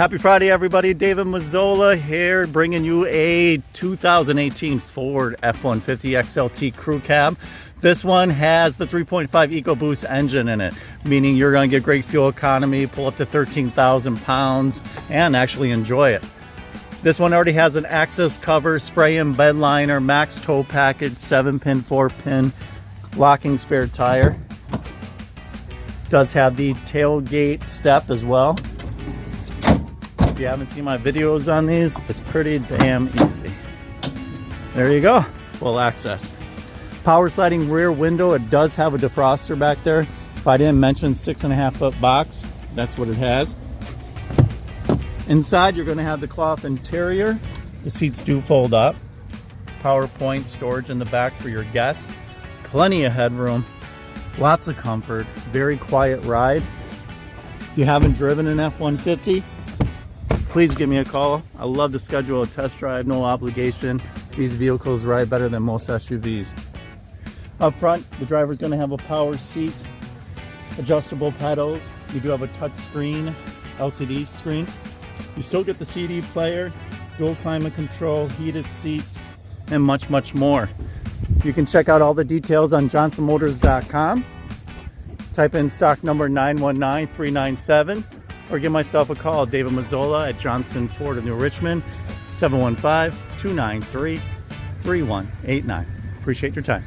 Happy Friday, everybody. David Mazzola here, bringing you a 2018 Ford F-150 XLT crew cab. This one has the 3.5 EcoBoost engine in it, meaning you're going to get great fuel economy, pull up to 13,000 pounds, and actually enjoy it. This one already has an access cover, spray-in bed liner, max tow package, 7-pin, 4-pin locking spare tire. Does have the tailgate step as well. If you haven't seen my videos on these, it's pretty damn easy. There you go, full access. Power sliding rear window. It does have a defroster back there. If I didn't mention, 6.5 foot box, that's what it has. Inside, you're going to have the cloth interior. The seats do fold up. PowerPoint storage in the back for your guests. Plenty of headroom. Lots of comfort. Very quiet ride. If you haven't driven an F-150, please give me a call. I love to schedule a test drive, no obligation. These vehicles ride better than most SUVs. Up front, the driver's going to have a power seat, adjustable pedals. You do have a touch screen, LCD screen. You still get the CD player, dual climate control, heated seats, and much, much more. You can check out all the details on johnsonmotors.com. Type in stock number 919397 or give myself a call, David Mazzola at Johnson Ford of New Richmond, 715-293-3189. Appreciate your time.